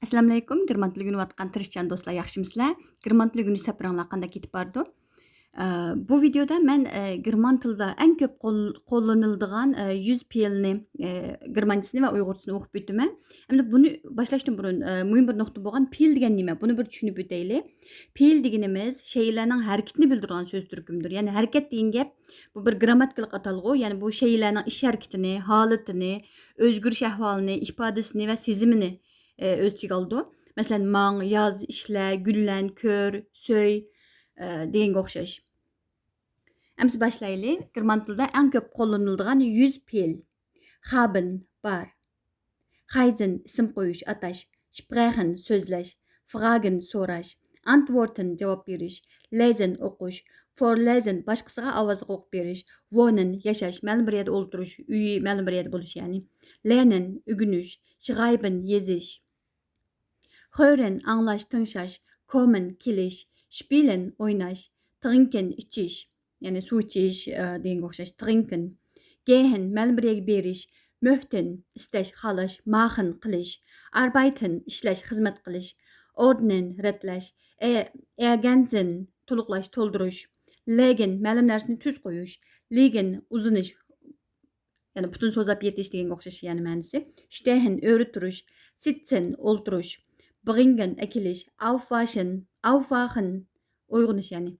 Assalamu alaykum. German tilini öğreniyotgan tirishchan do'stlar, yaxshimisizlar? German tilini sapiringlar qanday ketib bordi? Bu videoda men german tilida eng ko'p qo'llaniladigan 100 fe'lni, germanchisini va uyg'urchasini o'qib o'taman. Endi buni boshlashdan burun muhim bir nuqta bo'lgan fe'l degan nima? Buni bir tushunib o'taylik. Fe'l deganimiz shaylarning harakatini bildirgan so'z turkumdir. Ya'ni harakat degan gap bu bir grammatikalik atalg'u. Ya'ni bu shaylarning ish harakatini, holatini, o'zgarish ahvolini, ifodasini va sezimini öz ichiga oldi. Masalan, mang, yoz, ishla, gullan, ko'r, so'y deganga o'xshash. Endi boshlaylik. German tilida eng ko'p qo'llaniladigan 100 fe'l. Haben bar. Heizen ism qo'yish, atash. Sprechen so'zlash. Fragen so'rash. Antworten javob berish. Lesen o'qish. Vorlesen boshqasiga ovozli o'qib berish. Wohnen yashash, ma'lum bir yerda o'ltirish, uyi ma'lum bir yerda bo'lish ya'ni. Lernen o'rganish. Schreiben yezish. Hören anglash, tinglash. Kommen kelish. Spielen o'ynash. Trinken ichish. Ya'ni suv ichish deganga o'xshash. Trinken. Gehen ma'lum bir yerga berish. Möchten istash, xalash. Machen qilish. Arbeiten ishlash, xizmat qilish. Ordnen ratlash. Ergänzen to'liqlash, to'ldirish. Legen ma'lum narsani tuz qo'yish. Liegen uzunish. Ya'ni butun so'zlab yetish deganga o'xshash ya'ni ma'nosi. Stehen o'ritirish. Sitzen o'ltirish. Bringen ekilish. Aufwachen uyg'onish ya'ni.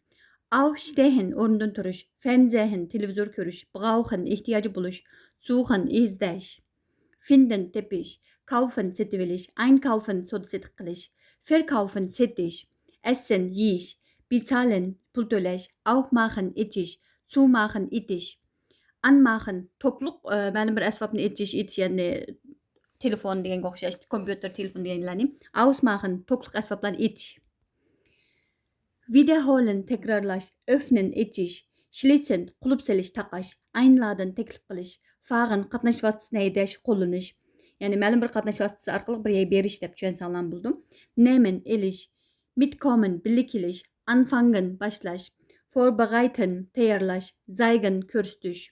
Aufstehen o'rnidan turish. Fernsehen televizor ko'rish. Brauchen ehtiyoji bo'lish. Suchen izlash. Finden tepish. Kaufen setib olish. Einkaufen so'da setib qilish. Verkaufen setish. Essen yeyish. Bezahlen pul to'lash. Aufmachen ichish. Zumachen itish. Anmachen to'qliq ma'lum bir asbobni itish ya'ni telefon deganga o'xshash, kompyuter, telefon deganlarni. Ausmachen to'qliq asboblarni itish. Wiederholen takrorlash. Öffnen ichish. Schlitzen qulub selish, taqash. Einladen taklif qilish. Fahren qatnash vositasini haydash, qo'llanish. Ya'ni ma'lum bir qatnash vositasi orqali bir yerga berish deb tushunsanlar bo'ldim. Nehmen elish. Mitkommen birga kelish. Anfangen boshlash. Vorbereiten tayyorlash. Zeigen ko'rsatish.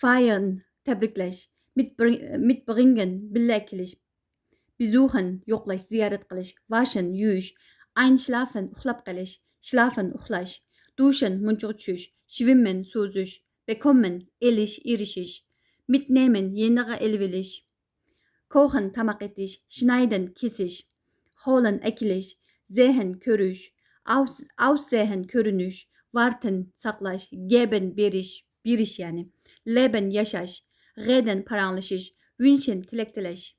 Feiern tabriklash. Mitbringen birga kelish. Besuchen yo'qlash, ziyorat qilish. Waschen yuvish. Einschlafen uxlab qolish. Schlafen uxlash. Duschen munchuq tushish. Schwimmen suzish. Bekommen elish, erishish. Mitnehmen yeniga elib olish. Kochen tamaq etish. Schneiden kesish. Holen ekilish. Sehen ko'rish. Aussehen ko'rinish. Warten saqlash. Geben berish ya'ni. Leben yashash. Reden paranglashish. Wünschen tilak tilash.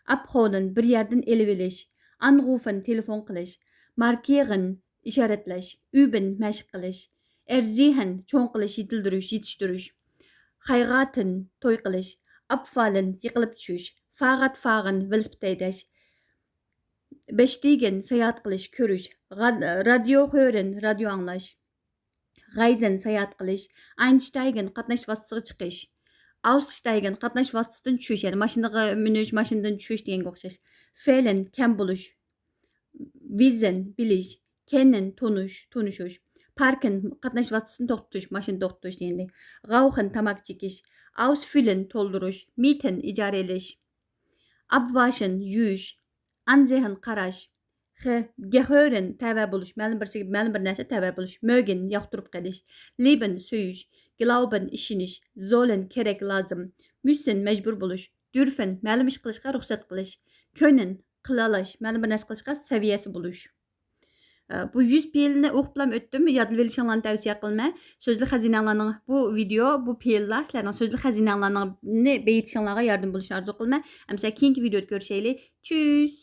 Abholen bir yerdan elib olish. Anrufen telefon qilish. Markieren ishoratlash. Üben mashq qilish. Erzihen cho'ng qilish, yetildirish. Heiraten to'y qilish. Abfallen yiqilib tushish. Fahrrad fahren velosiped haydash. Bestigen sayohat qilish, ko'rish. Radio hören radio anglash. Reisen sayohat qilish. Einsteigen qatnash vositasiga chiqish. Aussteigen qatnash vositasidan tushish, ya'ni mashinaga minish, mashinadan tushish deganga o'xshash. Fehlen kam bo'lish. Wissen bilish. Kennen tunishish. Parken qatnash vositasini to'xtatish, mashina to'xtatish degandek. Rauchen tamak chekish. Ausfüllen to'ldirish. Mieten ijara elish. Abwaschen yuvish. Ansehen qarash. Gehören tava bo'lish, ma'lum bir narsa tava bo'lish. Mögen yoqtirib qolish. Lieben suyish. Glauben ishonish. Sollen kerak lozim. Müssen majbur bo'lish. Dürfen ma'lum ish qilishga ruxsat qilish. Können qilalash, ma'lum bir narsa qilishga saviyasi bo'lish. Bu 100 fe'lni o'qib o'tdim. Yodlab olishinglarni tavsiya qilma. So'zli xazinanglarning bu video, bu fe'llar sizlarning so'zli xazinanglarni beyitishinglarga yordam bo'lishini orzu qilma. Amsa keyingi videoda ko'rishaylik. Tschüss.